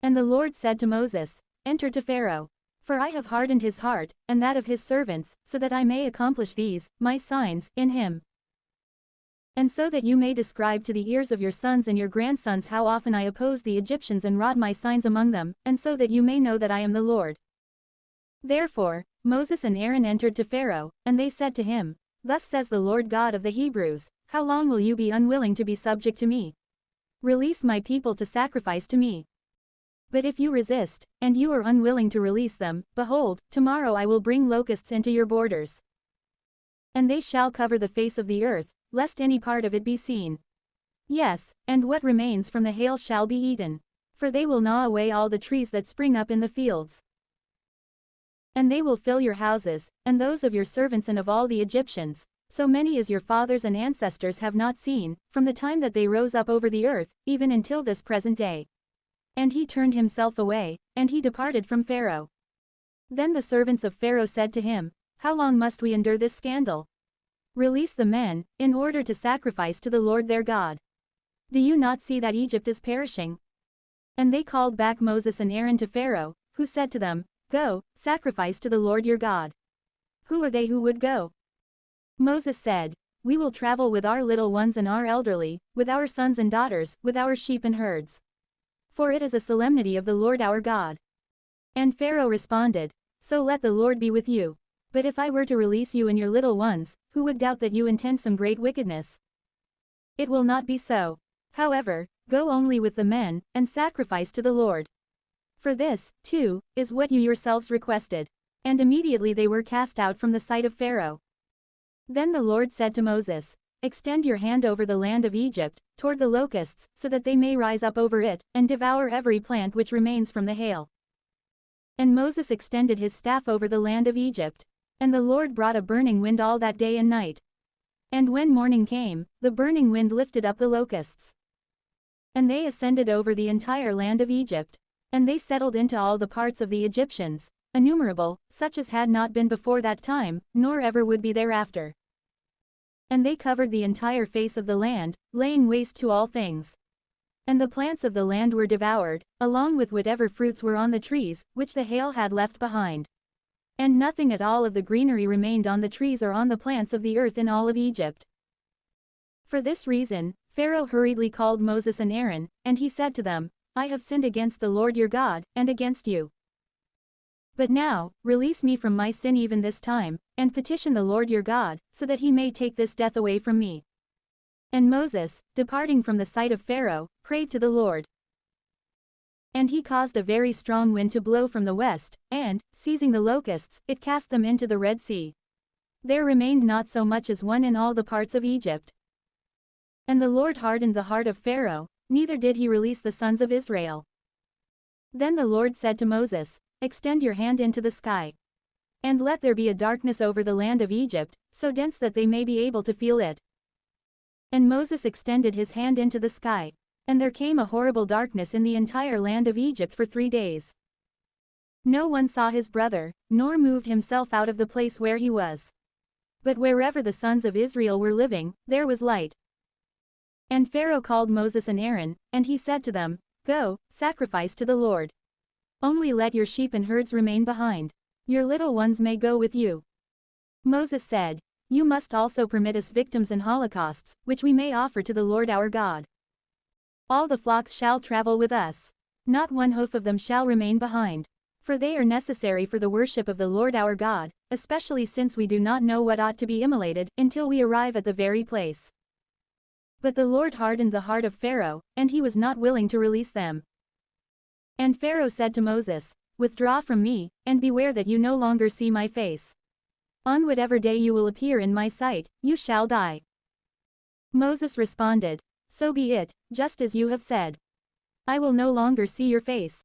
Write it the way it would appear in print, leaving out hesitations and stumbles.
And the Lord said to Moses, Enter to Pharaoh. For I have hardened his heart, and that of his servants, so that I may accomplish these, my signs, in him. And so that you may describe to the ears of your sons and your grandsons how often I opposed the Egyptians and wrought my signs among them, and so that you may know that I am the Lord. Therefore, Moses and Aaron entered to Pharaoh, and they said to him, Thus says the Lord God of the Hebrews, How long will you be unwilling to be subject to me? Release my people to sacrifice to me. But if you resist, and you are unwilling to release them, behold, tomorrow I will bring locusts into your borders. And they shall cover the face of the earth, lest any part of it be seen. Yes, and what remains from the hail shall be eaten. For they will gnaw away all the trees that spring up in the fields. And they will fill your houses, and those of your servants and of all the Egyptians, so many as your fathers and ancestors have not seen, from the time that they rose up over the earth, even until this present day. And he turned himself away, and he departed from Pharaoh. Then the servants of Pharaoh said to him, How long must we endure this scandal? Release the men, in order to sacrifice to the Lord their God. Do you not see that Egypt is perishing? And they called back Moses and Aaron to Pharaoh, who said to them, Go, sacrifice to the Lord your God. Who are they who would go? Moses said, We will travel with our little ones and our elderly, with our sons and daughters, with our sheep and herds. For it is a solemnity of the Lord our God. And Pharaoh responded, So let the Lord be with you. But if I were to release you and your little ones, who would doubt that you intend some great wickedness? It will not be so. However, go only with the men, and sacrifice to the Lord. For this, too, is what you yourselves requested. And immediately they were cast out from the sight of Pharaoh. Then the Lord said to Moses, Extend your hand over the land of Egypt, toward the locusts, so that they may rise up over it, and devour every plant which remains from the hail. And Moses extended his staff over the land of Egypt. And the Lord brought a burning wind all that day and night. And when morning came, the burning wind lifted up the locusts. And they ascended over the entire land of Egypt. And they settled into all the parts of the Egyptians, innumerable, such as had not been before that time, nor ever would be thereafter. And they covered the entire face of the land, laying waste to all things. And the plants of the land were devoured, along with whatever fruits were on the trees, which the hail had left behind. And nothing at all of the greenery remained on the trees or on the plants of the earth in all of Egypt. For this reason, Pharaoh hurriedly called Moses and Aaron, and he said to them, I have sinned against the Lord your God, and against you. But now, release me from my sin even this time, and petition the Lord your God, so that he may take this death away from me. And Moses, departing from the sight of Pharaoh, prayed to the Lord. And he caused a very strong wind to blow from the west, and, seizing the locusts, it cast them into the Red Sea. There remained not so much as one in all the parts of Egypt. And the Lord hardened the heart of Pharaoh, neither did he release the sons of Israel. Then the Lord said to Moses, Extend your hand into the sky. And let there be a darkness over the land of Egypt, so dense that they may be able to feel it. And Moses extended his hand into the sky. And there came a horrible darkness in the entire land of Egypt for 3 days. No one saw his brother, nor moved himself out of the place where he was. But wherever the sons of Israel were living, there was light. And Pharaoh called Moses and Aaron, and he said to them, Go, sacrifice to the Lord. Only let your sheep and herds remain behind. Your little ones may go with you. Moses said, You must also permit us victims and holocausts, which we may offer to the Lord our God. All the flocks shall travel with us. Not one hoof of them shall remain behind. For they are necessary for the worship of the Lord our God, especially since we do not know what ought to be immolated, until we arrive at the very place. But the Lord hardened the heart of Pharaoh, and he was not willing to release them. And Pharaoh said to Moses, Withdraw from me, and beware that you no longer see my face. On whatever day you will appear in my sight, you shall die. Moses responded, So be it, just as you have said. I will no longer see your face.